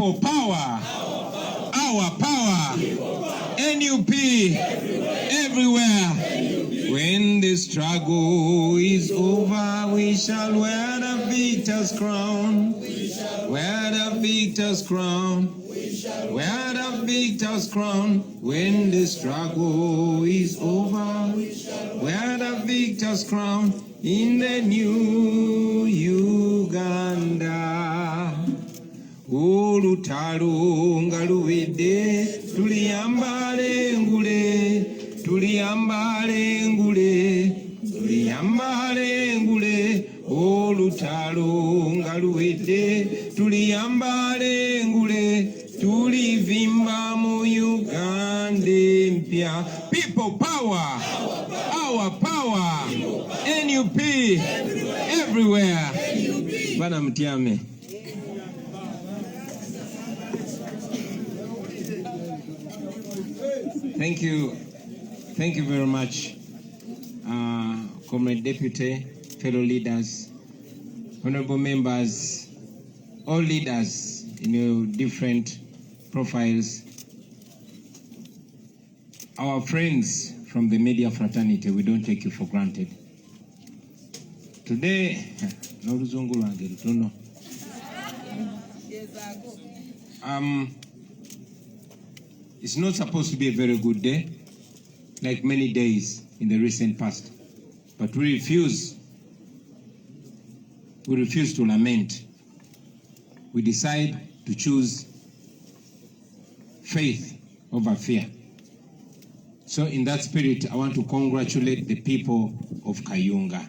People power. Our power. NUP everywhere. When the struggle is over, we shall wear the victor's crown. Wear the victor's crown. Wear the victor's crown. When the struggle is over, wear the victor's crown in the new Uganda. Olutalo nga luwedde, tuliyambale ngule, tuliyambale ngule, tuliyambale ngule. Olutalo nga luwedde, tuliyambale ngule, tulivimba mu Uganda mpya. People power, our power, NUP everywhere. Bana mtiame. Thank you very much, Comrade Deputy, fellow leaders, honorable members, all leaders in your different profiles, our friends from the media fraternity. We don't take you for granted. Today, it's not supposed to be a very good day, like many days in the recent past, but we refuse to lament. We decide to choose faith over fear. So in that spirit, I want to congratulate the people of Kayunga.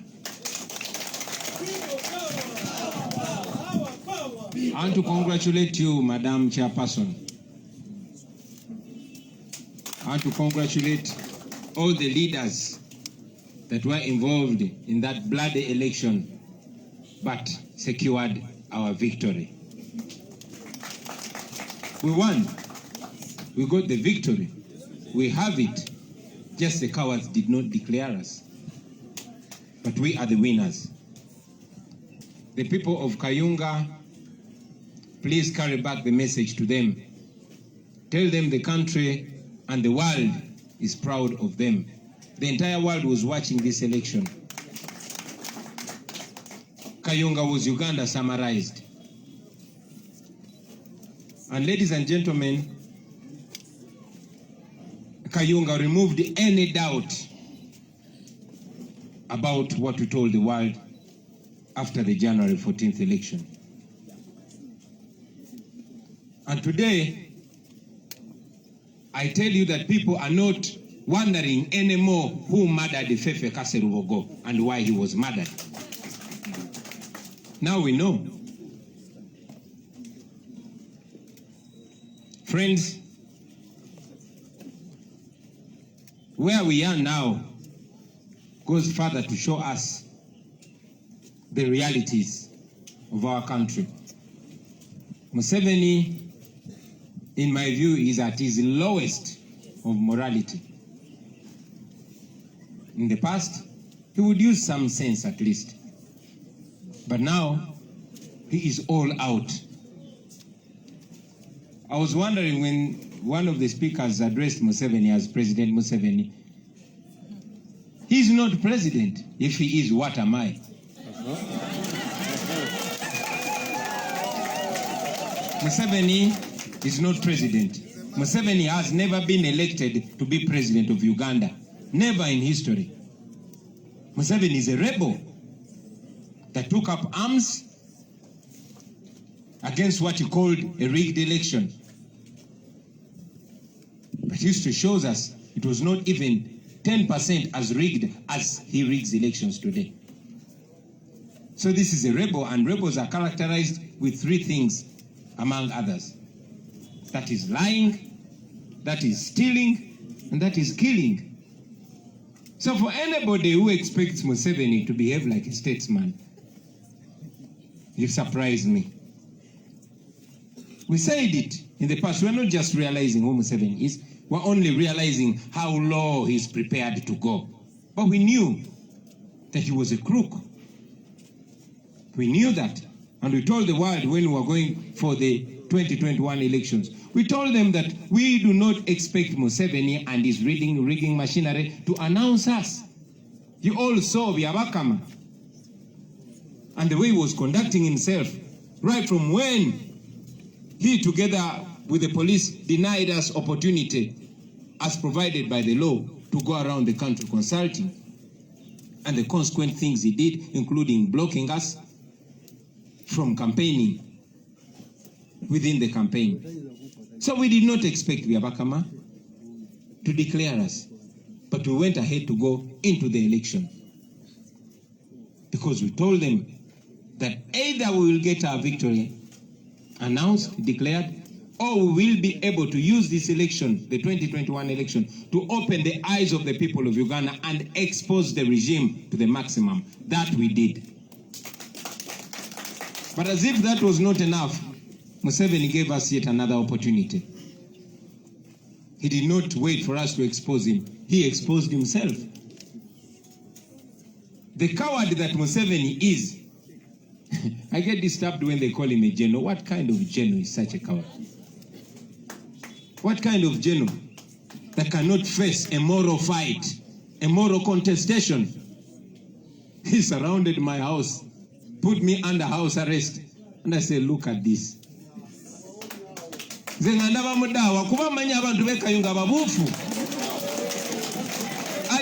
I want to congratulate you, Madam Chairperson. I want to congratulate all the leaders that were involved in that bloody election but secured our victory. We won. We got the victory. We have it. Just the cowards did not declare us. But we are the winners. The people of Kayunga, please carry back the message to them. Tell them the country and the world is proud of them. The entire world was watching this election. Kayunga was Uganda summarized. And ladies and gentlemen, Kayunga removed any doubt about what we told the world after the January 14th election. And today, I tell you that people are not wondering anymore who murdered Fefe Kaserubogo and why he was murdered. Now we know. Friends, where we are now goes further to show us the realities of our country. Museveni, in my view, is at his lowest of morality. In the past, he would use some sense at least. But now, he is all out. I was wondering when one of the speakers addressed Museveni as President Museveni, he's not president. If he is, what am I? Museveni is not president. Museveni has never been elected to be president of Uganda. Never in history. Museveni is a rebel that took up arms against what he called a rigged election. But history shows us it was not even 10% as rigged as he rigs elections today. So this is a rebel, and rebels are characterized with three things, among others. That is lying, that is stealing, and that is killing. So for anybody who expects Museveni to behave like a statesman, you surprise me. We said it in the past. We're not just realizing who Museveni is, we're only realizing how low he's prepared to go. But we knew that he was a crook. We knew that. And we told the world when we were going for the 2021 elections. We told them that we do not expect Museveni and his rigging machinery to announce us. You all saw Byabakama and the way he was conducting himself, right from when he, together with the police, denied us opportunity as provided by the law to go around the country consulting, and the consequent things he did, including blocking us from campaigning within the campaign. So we did not expect Byabakama to declare us, but we went ahead to go into the election because we told them that either we will get our victory announced, declared, or we will be able to use this election, the 2021 election, to open the eyes of the people of Uganda and expose the regime to the maximum. That we did. But as if that was not enough, Museveni gave us yet another opportunity. He did not wait for us to expose him. He exposed himself. The coward that Museveni is, I get disturbed when they call him a general. What kind of general is such a coward? What kind of general that cannot face a moral fight, a moral contestation? He surrounded my house, put me under house arrest, and I said, look at this. I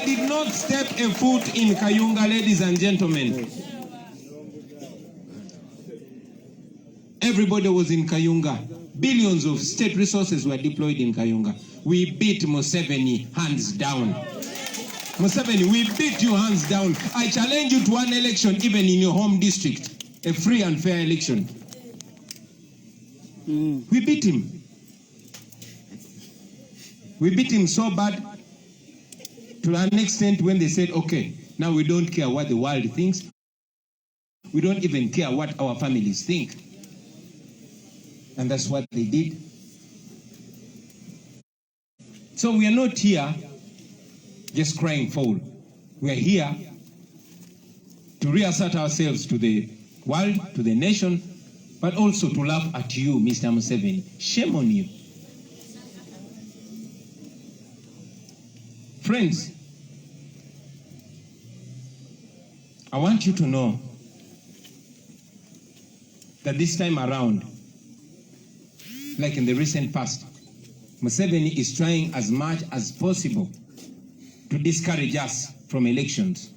did not step a foot in Kayunga, ladies and gentlemen. Everybody was in Kayunga. Billions of state resources were deployed in Kayunga. We beat Museveni hands down. Museveni, we beat you hands down. I challenge you to one election, even in your home district, a free and fair election. We beat him. We beat him so bad to an extent when they said, okay, now we don't care what the world thinks. We don't even care what our families think. And that's what they did. So we are not here just crying foul. We are here to reassert ourselves to the world, to the nation, but also to laugh at you, Mr. Museveni. Shame on you. Friends, I want you to know that this time around, like in the recent past, Museveni is trying as much as possible to discourage us from elections.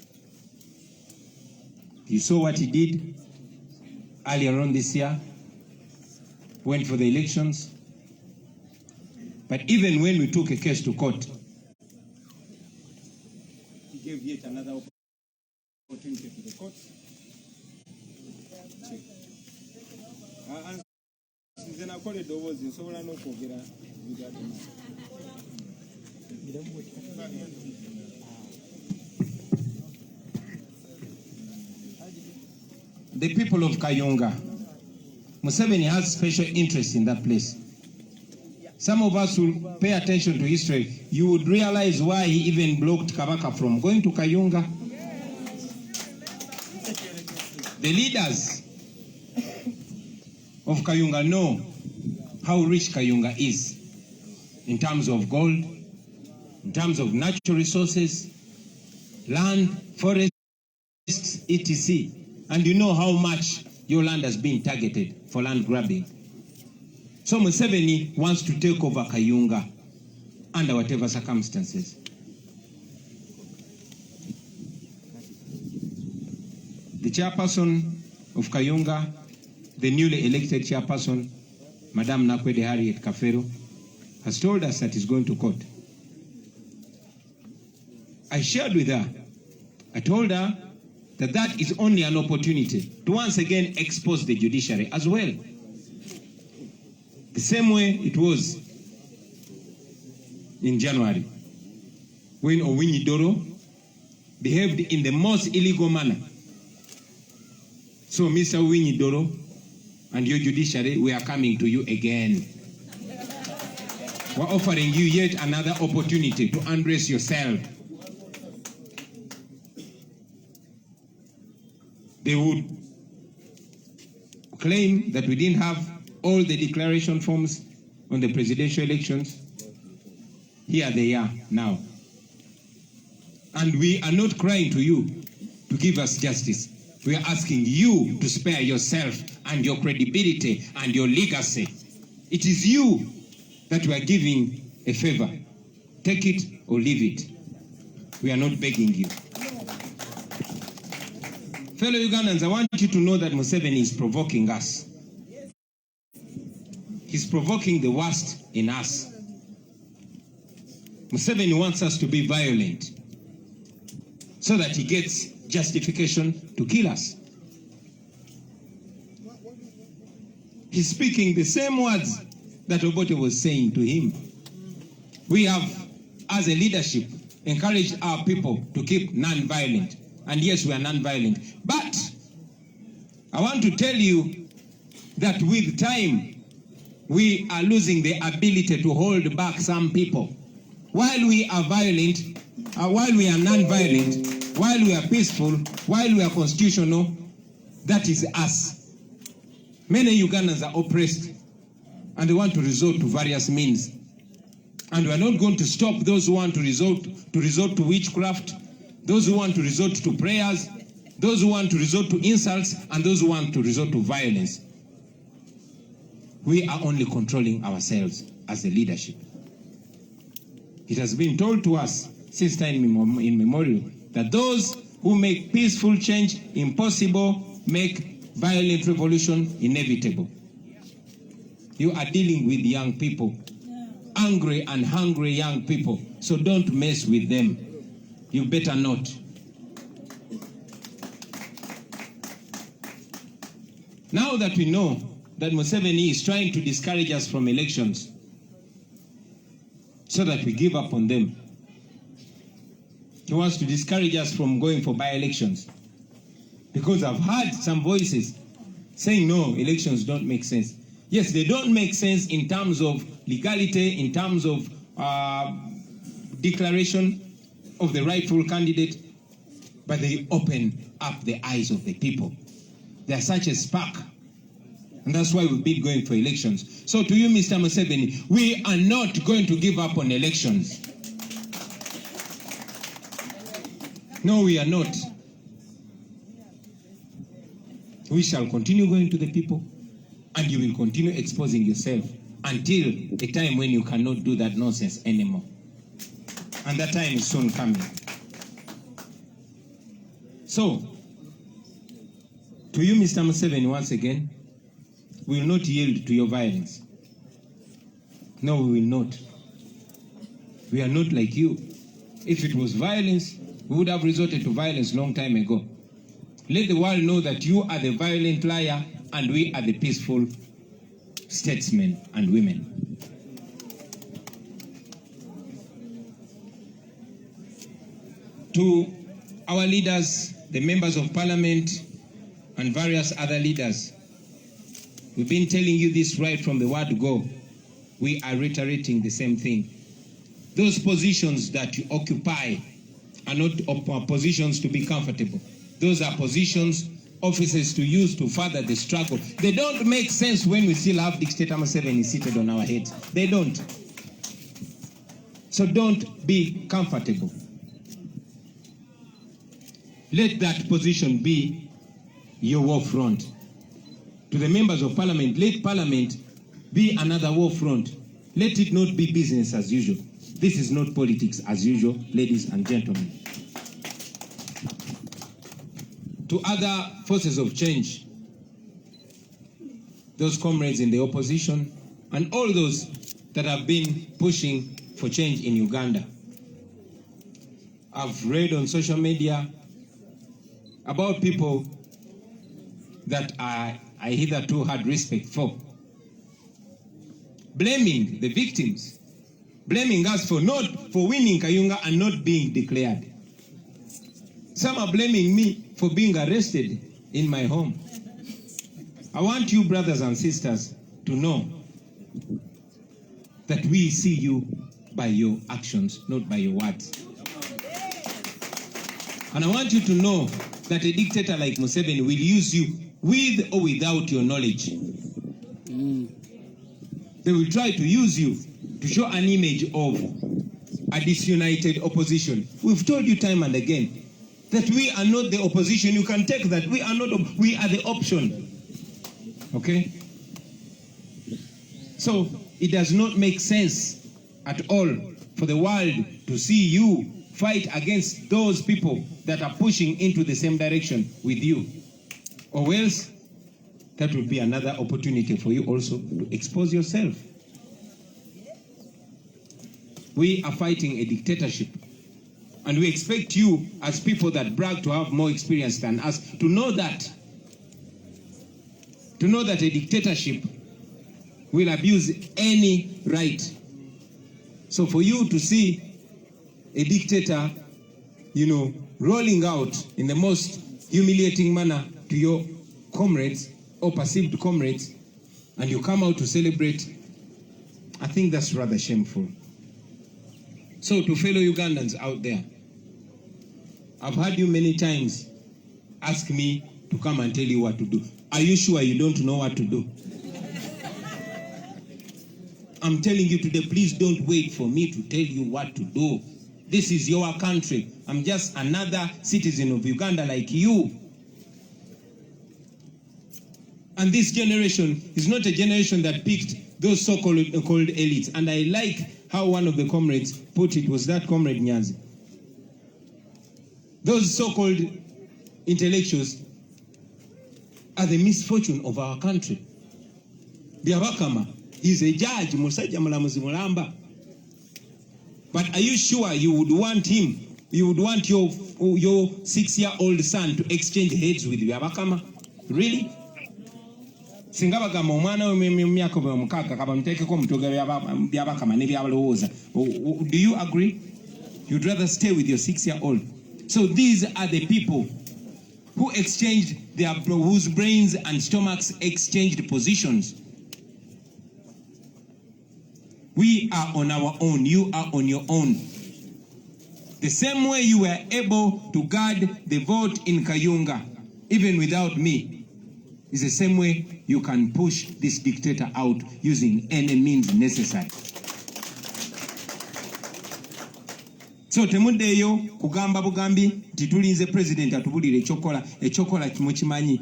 You saw what he did earlier on this year, went for the elections. But even when we took a case to court, he gave yet another opportunity to the court. The people of Kayunga, Museveni has special interest in that place. Some of us will pay attention to history. You would realize why he even blocked Kabaka from going to Kayunga. The leaders of Kayunga know how rich Kayunga is in terms of gold, in terms of natural resources, land, forests, etc. And you know how much your land has been targeted for land grabbing. So Museveni wants to take over Kayunga under whatever circumstances. The chairperson of Kayunga, the newly elected chairperson, Madam Nakwede Harriet Kafero, has told us that he's going to court. I shared with her, I told her that that is only an opportunity to once again expose the judiciary as well. The same way it was in January, when Owinyi Doro behaved in the most illegal manner. So Mr. Owinyi Doro and your judiciary, we are coming to you again. We're offering you yet another opportunity to undress yourself. They would claim that we didn't have all the declaration forms on the presidential elections. Here they are now. And we are not crying to you to give us justice. We are asking you to spare yourself and your credibility and your legacy. It is you that we are giving a favor. Take it or leave it. We are not begging you. Fellow Ugandans, I want you to know that Museveni is provoking us. He's provoking the worst in us. Museveni wants us to be violent so that he gets justification to kill us. He's speaking the same words that Obote was saying to him. We have, as a leadership, encouraged our people to keep non-violent. And yes, we are non-violent. But I want to tell you that with time, we are losing the ability to hold back some people. While we are violent, while we are non-violent, while we are peaceful, while we are constitutional, that is us. Many Ugandans are oppressed and they want to resort to various means. And we are not going to stop those who want to resort to witchcraft, those who want to resort to prayers, those who want to resort to insults, and those who want to resort to violence. We are only controlling ourselves as a leadership. It has been told to us since time immemorial that those who make peaceful change impossible make violent revolution inevitable. You are dealing with young people, angry and hungry young people, so don't mess with them. You better not. Now that we know that Museveni is trying to discourage us from elections so that we give up on them, he wants to discourage us from going for by-elections. Because I've heard some voices saying, no, elections don't make sense. Yes, they don't make sense in terms of legality, in terms of declaration of the rightful candidate, but they open up the eyes of the people. They are such a spark. And that's why we've been going for elections. So to you, Mr. Museveni, we are not going to give up on elections. No, we are not. We shall continue going to the people, and you will continue exposing yourself until the time when you cannot do that nonsense anymore. And that time is soon coming. So, to you, Mr. Museveni, once again, we will not yield to your violence. No, we will not. We are not like you. If it was violence, we would have resorted to violence long time ago. Let the world know that you are the violent liar and we are the peaceful statesmen and women. To our leaders, the members of parliament, and various other leaders, we've been telling you this right from the word go. We are reiterating the same thing. Those positions that you occupy are not positions to be comfortable. Those are positions, offices to use to further the struggle. They don't make sense when we still have Dictator Museveni seated on our heads. They don't. So don't be comfortable. Let that position be your war front. To the members of parliament, let parliament be another war front. Let it not be business as usual. This is not politics as usual, ladies and gentlemen. To other forces of change, those comrades in the opposition, and all those that have been pushing for change in Uganda. I've read on social media about people that I hitherto had respect for, blaming the victims, blaming us for winning Kayunga and not being declared. Some are blaming me for being arrested in my home. I want you, brothers and sisters, to know that we see you by your actions, not by your words. And I want you to know that a dictator like Museveni will use you with or without your knowledge. They will try to use you to show an image of a disunited opposition. We've told you time and again that we are not the opposition. You can take that. We are not. We are the option. Okay? So it does not make sense at all for the world to see you fight against those people that are pushing into the same direction with you. Or else, that will be another opportunity for you also to expose yourself. We are fighting a dictatorship. And we expect you, as people that brag to have more experience than us, to know that. To know that a dictatorship will abuse any right. So for you to see a dictator, rolling out in the most humiliating manner to your comrades or perceived comrades, and you come out to celebrate, I think that's rather shameful. So to fellow Ugandans out there, I've heard you many times ask me to come and tell you what to do. Are you sure you don't know what to do? I'm telling you today, please don't wait for me to tell you what to do. This is your country. I'm just another citizen of Uganda like you. And this generation is not a generation that picked those so-called elites. And I like how one of the comrades put it, was that comrade Nyanzi. Those so-called intellectuals are the misfortune of our country. Byabakama, he's a judge, musajja mulamuzi mulamba. But are you sure you would want him, you would want your 6-year-old son to exchange heads with Byabakama? Really? Singa bagamba omwana we myaka omukaaga kaba muteekeko mutoga Byabakama ne byabalowooza. Do you agree? You'd rather stay with your 6-year-old. So these are the people who exchanged whose brains and stomachs exchanged positions. We are on our own. You are on your own. The same way you were able to guard the vote in Kayunga, even without me, is the same way you can push this dictator out using any means necessary. So temudeyo kugamba bugambi titulinze president atubulire echokola kimuchimanyi.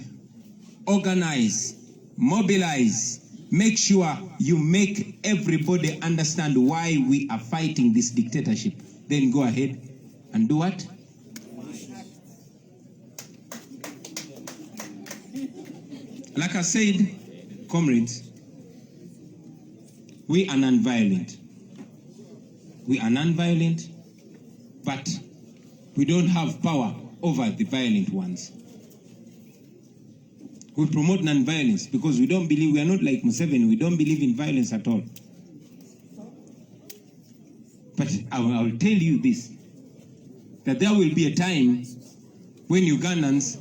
Organize, mobilize, make sure you make everybody understand why we are fighting this dictatorship. Then go ahead and do what? Like I said, comrades, we are non-violent. We are non-violent, but we don't have power over the violent ones. We promote non-violence because we don't believe, we are not like Museveni, we don't believe in violence at all. But I will tell you this, that there will be a time when Ugandans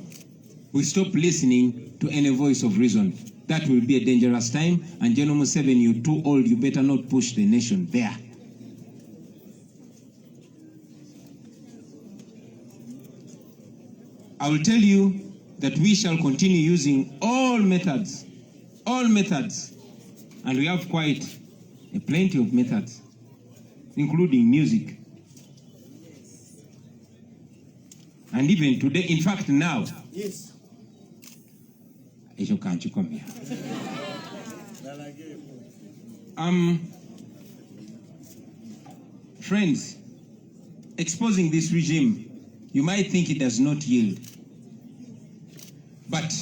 will stop listening to any voice of reason. That will be a dangerous time, and General Museveni, you're too old, you better not push the nation there. I will tell you that we shall continue using all methods, and we have quite plenty of methods, including music. And even today, in fact now, yes. Can't you come here? Friends, exposing this regime, you might think it does not yield. But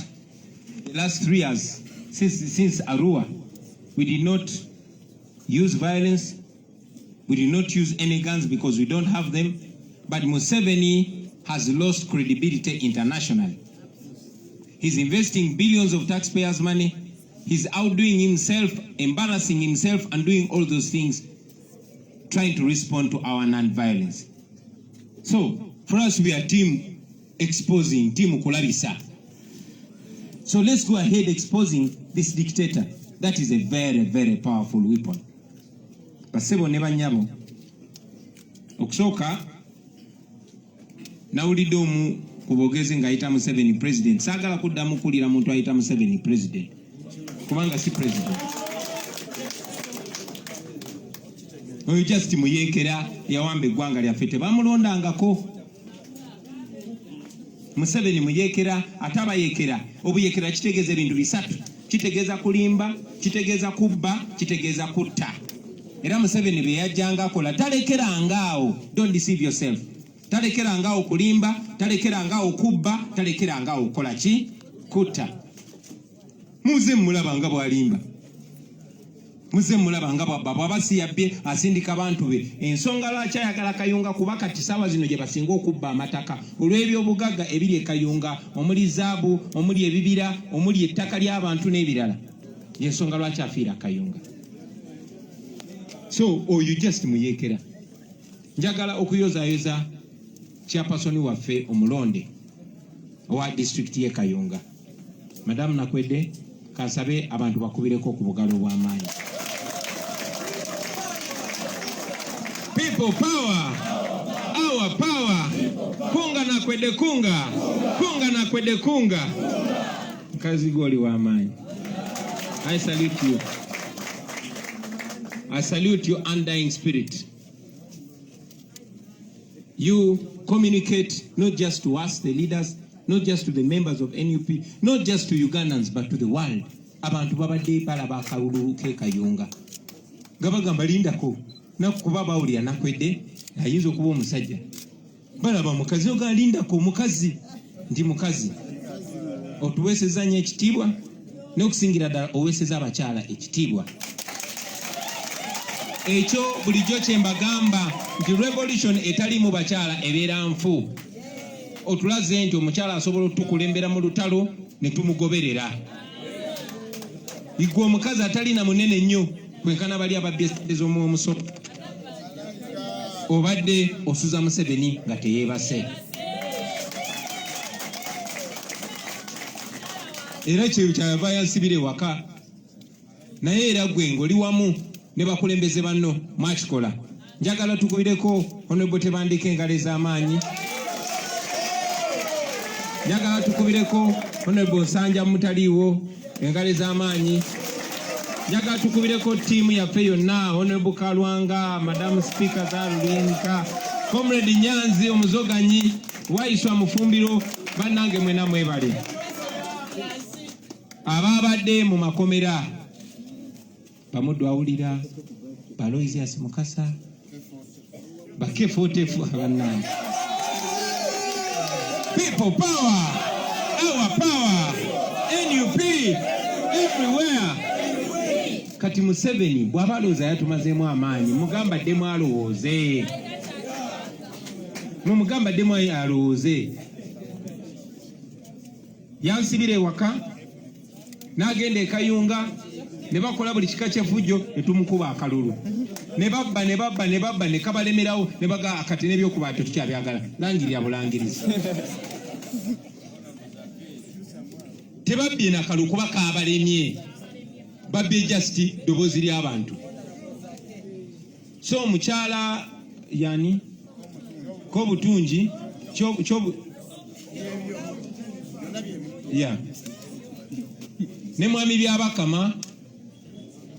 the last 3 years, since Arua, we did not use violence, we did not use any guns because we don't have them, but Museveni has lost credibility internationally. He's investing billions of taxpayers' money, he's outdoing himself, embarrassing himself, and doing all those things, trying to respond to our non-violence. So, for us, we are team exposing, team Kulabisa. So let's go ahead exposing this dictator. That is a very, very powerful weapon. Basebo neba nyabo. Okusoka nawulidde omu kubogezi ng'ayita Museveni president. Saagala kuddamu kulira muntu ayita Museveni president. kubanga si president. Oyo just muyekera yawamba eggwanga lyaffe tebamulondangako. Museveni muyekera atabayekera. Obuyekera kitegeeza ebintu bisatu. Kitegeeza kulimba, kitegeeza kubba, kitegeeza kutta. Era Museveni bye yajjanga akola talekerangaawo. Don't deceive yourself. Talekerangaawo kulimba, talekerangaawo kubba, talekerangaawo kola ki? Kutta. Muze mulaba nga bwalimba. Muze mulaba nga bw'aba siyabbye asindika abantu be. Ensonga lwaki ayagala Kayunga kuba kati ssaawa zino gye basinga okubba amataka olw'ebyobugagga ebiri e Kayunga, omuli zaabu, omuli ebibira, omuli ettaka ly'abantu n'ebirala. Y'ensonga lwaki afiira Kayunga. So oyo just muyekera. Njagala okuyozaayoza chairperson waffe omulonde owa district y'e Kayunga. Madamu Nakwedde kasabe abantu bakubireko ku bugalo bw'amaanyi. People power, our power. Kunga Nakwedde kunga, kunga Nakwedde kunga. Kazi goli wa amaanyi. I salute you. I salute your undying spirit. You communicate not just to us, the leaders, not just to the members of NUP, not just to Ugandans, but to the world. Abantu babadde balaba akalulu ke Kayunga. Gabagamba lindako nakuba bawulira Nakwedde ayinza okuba omusajja. Balaba mukazi ogalindako mukazi ndi mukazi. Otuweeseza nnyo ekitiibwa n'okusingira ddala oweeseza abakyala ekitiibwa. Ekyo bulijjo kye mbagamba nti revolution etalimu bakyala ebeera nfu. Otulaze nti omukyala asobola otukulembera mu lutalo ne tumugoberera. Igwe omukazi atalina munene nnyo kwenkana bali ababbye ssente z'omusomo. Obadde osuza Museveni nga teyeebase. Era kye kyava yansibira ewaka. Naye era gwe ng'oli wamu ne bakulembeze banno mwakikola. Njagala tukubireko Honorable Tebandika engalo ez'amaanyi. Njagala tukubireko Honorable Nsanja Mutaliiwo engalo ez'amaanyi. Njagala tukubireko ttiimu yaffe yonna Honorable Kalwanga, Madam Speaker Zalulinka, Comrade Nyanzi omuzoganyi, Waiswa Mufumbiro, bannange mwena mwebale. Abaabadde mu makomera Bamuddu awulira, Baloizias Mukasa, bakefotefu abannange. People power, our power, NUP, everywhere. Kati Museveni bw'aba alowooza yatumazeemu amaanyi, mugamba ddemu alowooze. Mumugamba ddemu alowooze. Yansibira ewaka, n'agenda e Kayunga, ne bakola buli kika ky'effujjo ne tumukuba akalulu. Ne babba ne kabalemerawo ne baga kati n'ebyokuba tetukyabyagala. Langirira bulangirizi. Tebabbye n'akalulu kuba kaabalemye. Babbye just ddoboozi ly'abantu. So omukyala yani ko butungi yeah. Ne mwami byabakama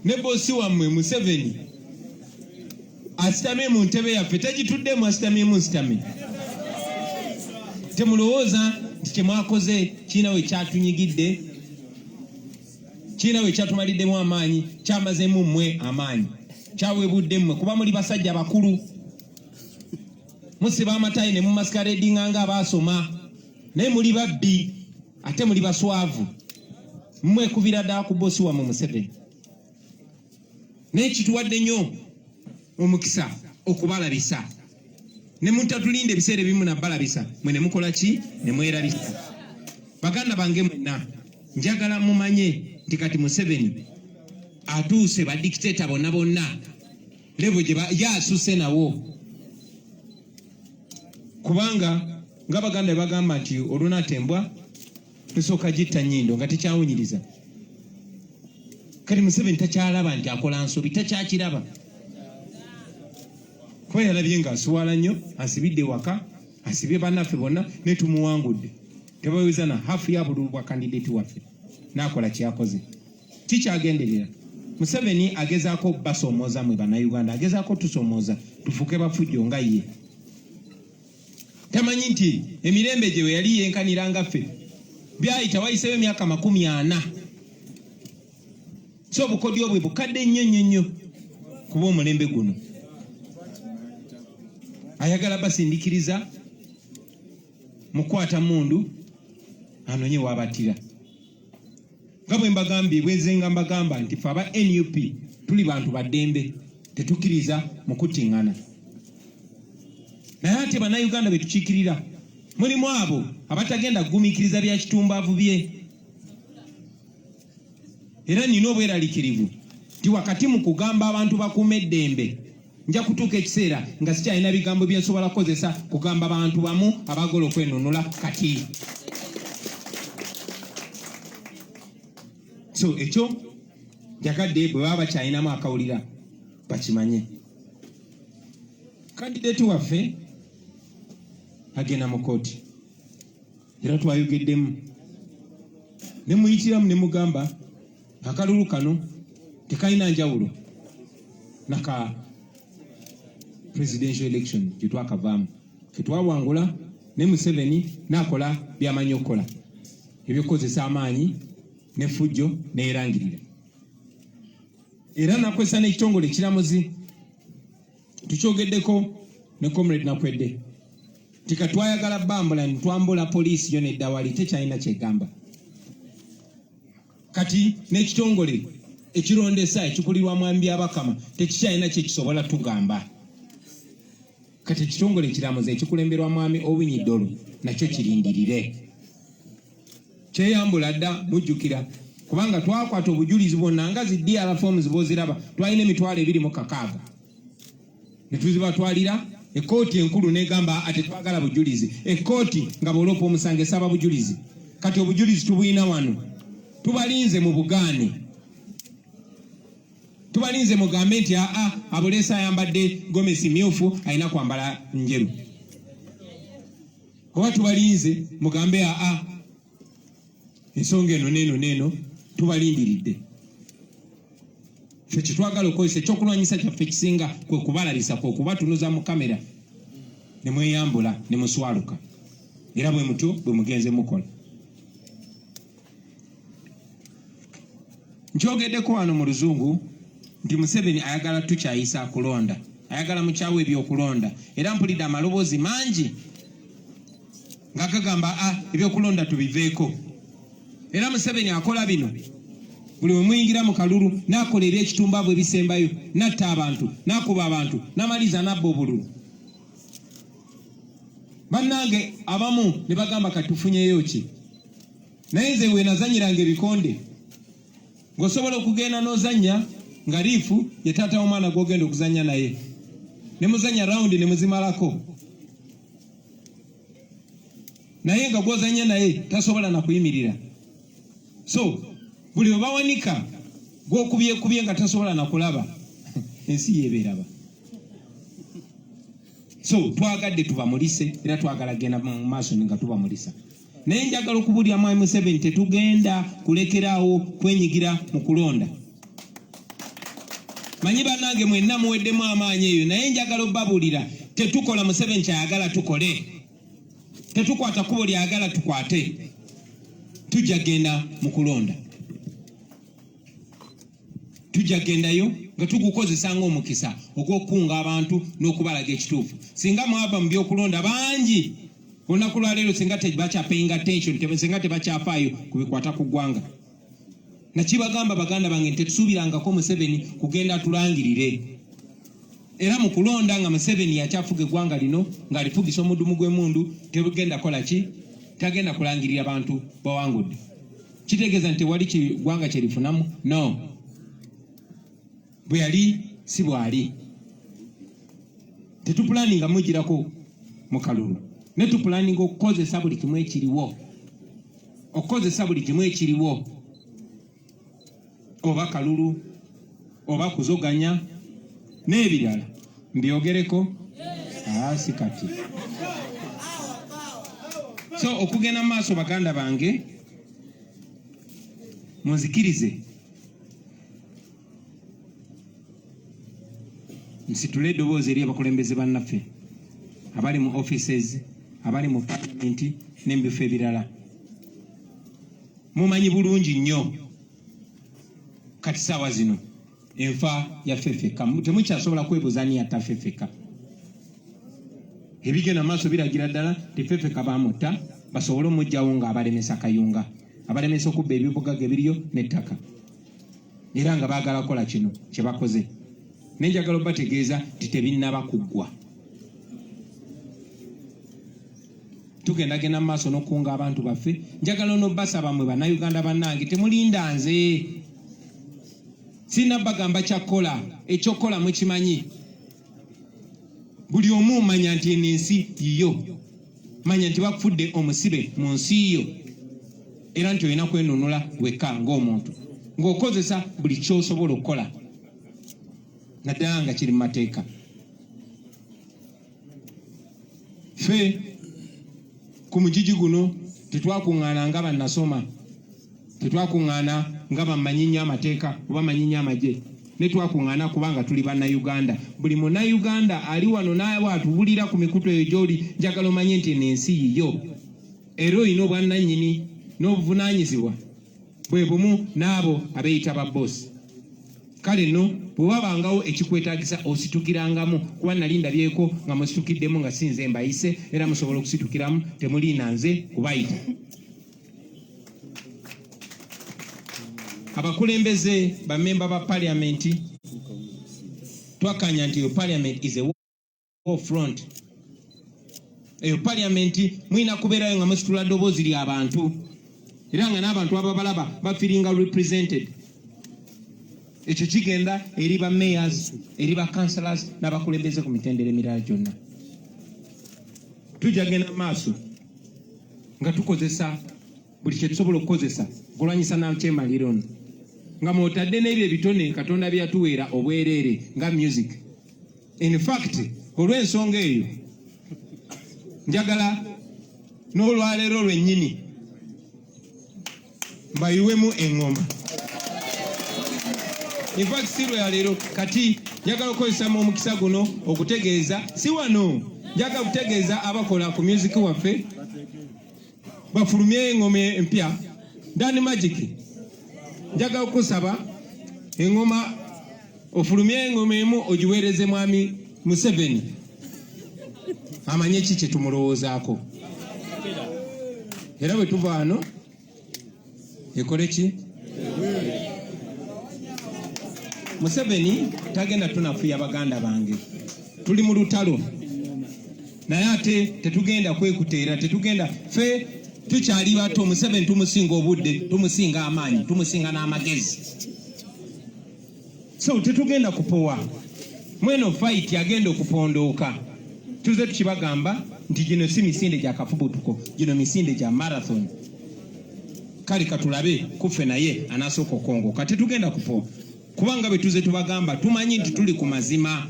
ne bosi wammwe Museveni asitamye mu ntebe yaffe tegituddemu asitamyemu nsitame. Temulowooza nti kyemwakoze kiina we kyatunyigidde, kiina we kyatumaliddemu amaanyi, kyamazeemu mmwe amaanyi, kyaweebudde mmwe kuba muli basajja bakulu. Musiba amatayi ne mumasikareedinga nga abaasoma, naye muli babbi ate muli baswavu. Mwekubira ddala ku bosi wammwe Museveni. Naye kituwadde nnyo omukisa okubalabisa. Ne mutatulinde ebiseera ebimu nabbalabisa, mwe ne mukola ki? Ne mwerabisa. Baganda bange mwenna, njagala mumanye nti kati Museveni atuuse badikiteeta bonna bonna levo gye yaasuse nawo. Kubanga ng'Abaganda bagamba nti olunatembwa tusooka gitta nnyindo nga tekyawunyiriza. Kati Museveni takyalaba nti akola nsobi, takyakiraba. Kuba yalabye ng'asuwala nnyo, asibidde waka, asibye bannaffe bonna, ne tumuwangudde. Tebaweeza na hafu ya bululu bwa kandidati waffe. N'akola kyakoze. kikyagenderera. Museveni agezaako basomooza mwe bannayuganda, agezaako tusomooza tufuke bafujjo nga ye. Tamanyi nti emirembe gye we yali yenkanira nga ffe byayita wayiseeyo emyaka 40. So obukodyo bwe bukadde nnyo kuba omulembe guno. Ayagala basindikiriza mukwata mundu anonye wabatira. Nga bwe mbagambye bwezenga mbagamba nti ffe aba NUP tuli bantu baddembe, tetukkiriza mu kuttiŋŋana. Naye ate bannayuganda be tukiikirira mulimu abo abatagenda kugumiikiriza bya kitumbaavu bye. Era nina obweraliikirivu nti wakati mu kugamba abantu bakuuma eddembe nja kutuuka ekiseera nga sikyalina bigambo bye nsobola kukozesa kugamba abantu bamu abagala okwenunula kati. So ekyo njagadde bwe baba bakyalinamu akawulira bakimanye. Kandidate waffe agenda mu kooti era twayogeddemu ne muyitiramu ne mugamba akalulu kano tekalina njawulo naka presidential election gye twakavaamu. Ketwawangula ne Museveni n'akola by'amanyi okukola ebyokukozesa amaanyi n'effujjo n'erangirira. Era nakozesa n'ekitongole ekiramuzi tukyogeddeko ne comrade Nakwedde tika twayagala bambula ntwambula poliisi yo nedda wali tekyalina kyegamba. Kati n'ekitongole ekirondesa ekikulirwa mwambi abakama tekikyalina kyekisobola tugamba. Kati ekitongole ekiramuzi ekikulemberwa mwami Obunyidolo nakyo kirindirire. Kyeyambula dda mujjukira kubanga twakwata obujulizi bwonna nga zi DR forms boziraba twalina emitwalo 26 ne tuzibatwalira ekooti enkulu negamba ate twagala bujulizi. Ekooti nga bwoloopa omusango esaba bujulizi. Kati obujulizi tubuyina wano, tubalinze mu bugaane, tubalinze mugambe nti abuleesa ayambadde gomesi myufu alina kwambala njeru. Oba tubalinze mugambe ensonga eno neno tubalindiridde. Ffe kitwagala okukozesa ekyokulwanyisa kyaffe ekisinga kwe kubalalisa, kwe kubatunuza mu kamera ne mweyambula ne muswaluka. Era bwe mutyo bwe mugenze mukola. Nkyogeddeko wano mu luzungu nti Museveni ayagala tukyayisa kulonda, ayagala mukyawe ebyokulonda, era mpulidde amaloboozi mangi nga gagamba ebyokulonda tubiveeko. Era Museveni akola bino buli we muyingira mu kalulu n'akola eby'ekitumbaavu ebisembayo, n'atta abantu, n'akuba abantu, n'amaliza n'abba obululu. Bannange abamu ne bagamba katufunyeyo ki? Naye nze we nazanyiranga ebikonde ng'osobola okugenda n'ozannya nga liifu ye taata w'omwana gw'ogenda okuzannya naye, ne muzannya rawundi ne muzimalako, naye nga gw'ozannya naye tasobola na kuyimirira. So buli we bawanika gw'okubyekubye nga tasobola na kulaba ensi yeeberaba. So twagadde tubamulise era twagala genda mu maaso nga tubamulisa. Naye njagala okubulya mwami Museveni tetugenda kulekeraawo kwenyigira mu kulonda. Manyi bannange mwenna muweddemu amaanyi eyo, naye njagala obbabulira tetukola Museveni kyayagala tukole, tetukwata kkubo lyayagala tukwate, tujja genda mu kulonda. Tujja gendayo nga tugukozesa ng'omukisa ogw'okukunga abantu n'okubalaga ekituufu. Singa mwava mu byokulonda bangi olunaku lwa leero singa tebakyapaying attention, singa tebakyafaayo ku bikwata ku ggwanga. Nakibagamba baganda bange nti tetusuubirangako Museveni kugenda tulangirire. Era mu kulonda nga Museveni yakyafuga eggwanga lino ng'alifugisa omudumu gw'emundu, tebugenda kola ki? Tagenda kulangirira abantu bawangudde. Kitegeeza nti wali kiggwanga kye lifunamu? No. Bwe yali si bwali. Tetupulaninga mugirako mu kalulu. Ne tupulaninga okukozesa buli kimu ekiriwo. Okukozesa buli kimu ekiriwo. Oba kalulu, oba kuzoganya, n'ebirala. Mbyogereko? Si kati. So okugenda maaso baganda bange, munzikirize nsitule eddoboozi eri abakulembeze bannaffe abali mu offices, abali mu parliament n'ebifo ebirala. Mumanyi bulungi nnyo kati saawa zino enfa ya ffeffeka temukyasobola kwebuuza ani yatta ffeffeka. Ebigenda maaso biragira ddala teffeffeka bamutta basobole omujjawo nga abalemesa Kayunga, abalemesa okubba ebyobugagga ebiriyo n'ettaka, era nga baagala kukola kino kye bakoze. Nenjagala obategeeza nti tebinnaba kuggwa. Tugendagenda mu maaso n'okunga abantu baffe. Njagala n'obbasaba mwe bannayuganda bannange temulinda nze. Sinabagamba kyakkola, ekyokola mukimanyi. Buli omu manya nti ensi yiyo. Manya nti bakufudde omusibe mu nsi yo. Era nti olina kwenunula wekka ng'omuntu. Ng'okozesa buli ky'osobola okukola. Naddala nga kiri mu mateeka. Ffe ku mugigi guno tetwakuŋŋaana nga bannasoma, tetwakuŋŋaana nga bamanyi nnyo amateeka oba manyi nnyo amagye, ne twakuŋŋaana kubanga tuli bannayuganda. Buli munnayuganda ali wano naawe atubulira ku mikutu eyo gy'oli, njagala omanye nti n'ensi yiyo era olina obwannannyini n'obuvunaanyizibwa bwe bumu n'abo abeeyita ba boosi. Kale nno bwe wabangawo ekikwetaagisa ositukirangamu, kuba nali ndabyeko nga musitukiddemu nga sinze mbayise, era musobola okusitukiramu temuliina nze kubayita. Abakulembeze bammemba ba parliament twakanya nti eyo parliament is a war front. Eyo parliament mwina kubeerayo nga musitula ddoboozi ly'abantu era nga n'abantu ababalaba bafiringa represented. Ekyo kigenda eri ba mayors, eri ba councillors n'abakulembeze ku mitendera emirala gyonna. Tujja genda maaso nga tukozesa buli kye tusobola okukozesa okulwanyisa n'akyemaliro ono, nga mwotadde n'ebyo ebitone Katonda byatuweera obwereere nga music. In fact olw'ensonga eyo njagala n'olwaleero lwennyini mbayiwemu eŋŋoma. In fact si lwe yaleero kati njagala okukozesa mu omukisa guno okutegeeza si wano, njagala kutegeeza abakola ku music waffe bafulumye eŋŋoma empya Dani Magic. Njagala okusaba eŋŋoma ofulumye eŋŋoma emu ogiweereze mwami Museveni amanye ki kye tumulowoozaako, era bwe tuva wano ekole ki. Museveni tagenda tunafuya baganda bange, tuli mu lutalo naye ate tetugenda kwekuteera, tetugenda ffe tukyali bato. Museveni tumusinga obudde, tumusinga amaanyi, tumusinga n'amagezi, so tetugenda kupowa. Mweno fight agenda okupondooka. Tuze tukibagamba nti gino si misinde gya kafubutuko, gino misinde gya marathon. Kale katulabe kuffe naye anasooka okongoka, tetugenda kupowa kubanga bwe tuze tubagamba tumanyi nti tuli ku mazima.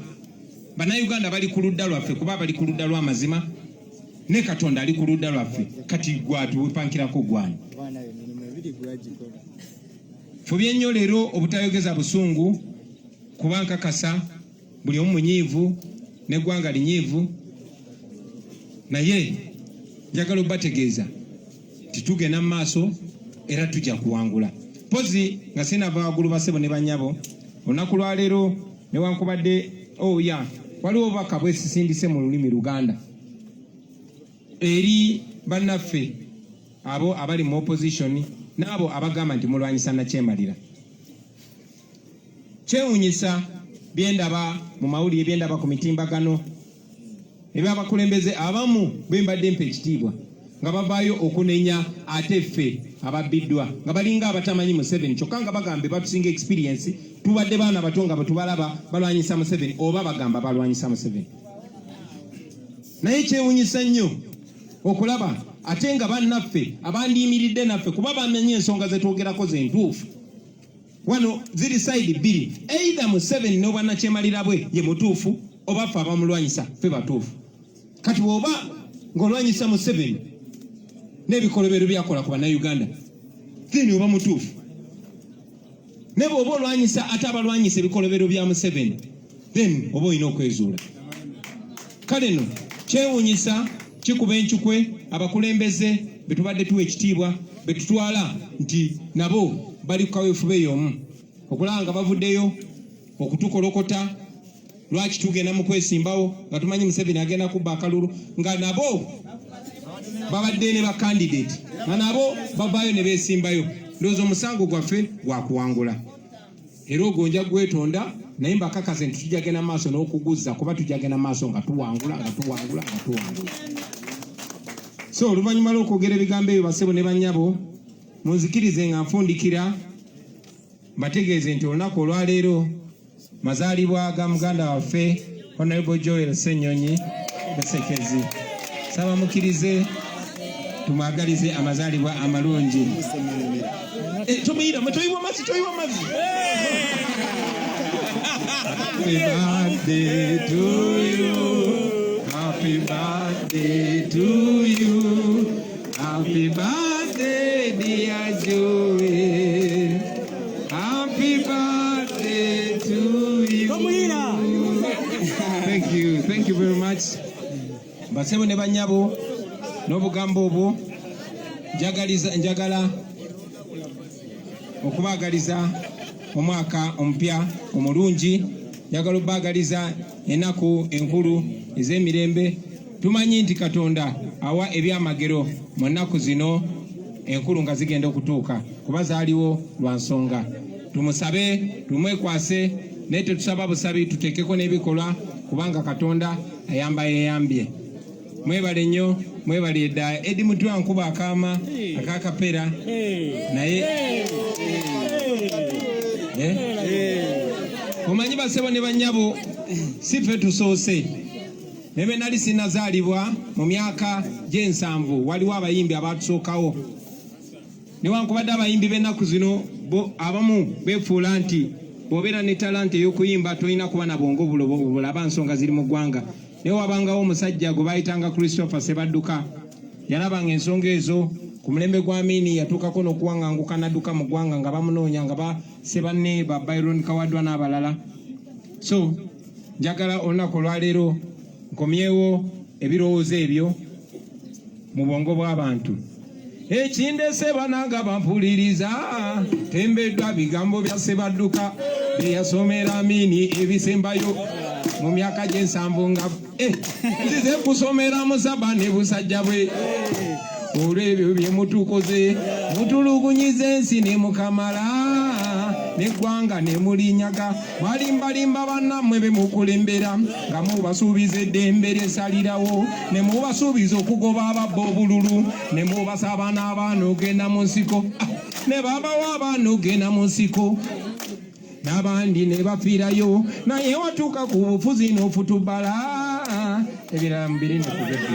Bannayuganda bali ku ludda lwaffe kuba bali ku ludda lw'amazima, ne Katonda ali ku ludda lwaffe. Kati gwatuwepankirako gwani. Fubye nnyo leero obutayogeza busungu kuba nkakasa buli omu munyiivu n'eggwanga linyiivu, naye njagala obategeeza titugenda mu maaso era tujja kuwangula. Pozi nga sinava waggulu basebo ne bannyabo olunaku lwaleero newankubadde waliwo obubaka bwesisindise mu lulimi Luganda eri bannaffe abo abali mu opposition n'abo abagamba nti mulwanyisa nakyemalira. Kyewuunyisa byendaba mu mawulire, byendaba ku mitimbagano ebyabakulembeze abamu bembadde mpa ekitiibwa nga bavaayo okunenya ate ffe ababbiddwa nga balinga abatamanyi Museveni kyokka nga bagambe batusinga experience, tubadde baana bato nga betubalaba balwanyisa Museveni oba bagamba balwanyisa Museveni. Naye kyewuunyisa nnyo okulaba ate nga bannaffe abandiyimiridde naffe kuba bamenye ensonga zetwogerako zentuufu. Wano ziri side bbiri, either Museveni n'obwannakyemalira bwe ye mutuufu oba ffe abamulwanyisa ffe batuufu. Kati bw'oba ng'olwanyisa Museveni n'ebikolobero byakola ku bannayuganda then oba mutuufu, ne bw'oba olwanyisa ate abalwanyisa ebikolobero bya Museveni then oba olina okwezuula. Kale no kyewuunyisa kikuba enkyukwe abakulembeze betubadde tuwa ekitiibwa betutwala nti nabo bali ku kaweefube y'omu okulanga bavuddeyo okutukolokota. Lwaki tugenda mu kwesimbawo nga tumanyi Museveni agenda kubba akalulu nga nabo babadde ne ba candidate nga nabo bavaayo ne beesimbayo. Ndowooza omusango gwaffe gwakuwangula era ogonja gwetonda naye mbakakase nti tujagenda maaso n'okuguzza kuba tujagenda maaso nga tuwangula. So oluvannyuma lw'okwogera ebigambo ebyo basebo ne bannyabo munzikirize nga nfundikira mbategeeze nti olunaku olwaleero mazaalibwa ga muganda waffe Honorable Joel Ssenyonyi Besekezi. Saba mukirize tumwagalize amazaalibwa amalungi. Tumuyira toyiwa mazzi. Happy birthday to you. Happy birthday to you. Happy birthday dear Joel. Happy birthday to you. Thank you very much. Basebo ne bannyabo n'obugambo obwo njagala okubaagaliza omwaka omupya omulungi. Njagala okubaagaliza ennaku enkulu ez'emirembe. Tumanyi nti Katonda awa ebyamagero mu nnaku zino enkulu nga zigenda okutuuka kuba zaaliwo lwa nsonga. Tumusabe tumwekwase naye tetusaba busabi tuteekeko n'ebikolwa kubanga Katonda ayambye. Mwebale nnyo, mwebale edda. Eddy mutwa nkuba akaama akakapera naye omanyi basebo ne bannyabo si ffe tusoose. Nebe nali sinazaalibwa mu myaka gy'ensanvu waliwo abayimbi abatusookawo. Newankubadde abayimbi b'ennaku zino abamu beefuula nti bw'obeera ne talanta ey'okuyimba tolina kuba na bwongo bulaba nsonga ziri mu ggwanga. Naye wabangawo omusajja gwe baayitanga Christopher Sebadduka. Yalabanga ensonga ezo ku mulembe gwa Amini yatuukako n'okuwaŋŋanguka n'adduka mu ggwanga nga bamunoonya nga basebanne ba Byron Kawadwa n'abalala. So njagala olunaku olwaleero nkomyewo ebirowoozo ebyo mu bwongo bw'abantu. Ekindese bananga bampuliriza tembeddwa bigambo bya Sebadduka bye yasomera Amini ebisembayo mu myaka gy'ensanvu nga nzize kusomera musaba ne busajja bwe. Olw'ebyo bye mutukoze mutulugunyiza ensi ne mukamala n'eggwanga ne mulinyaga. Mwalimbalimba bannammwe be mukulembera nga mubasuubiza eddembe lyesalirawo ne mubasuubiza okugoba ababba obululu ne mubasaba n'abaana ogenda mu nsiko ne babawa abaana ogenda mu nsiko n'abandi ne bafiirayo naye watuuka ku bufuzi n'ofutubala ebirala mu birindi kubedde.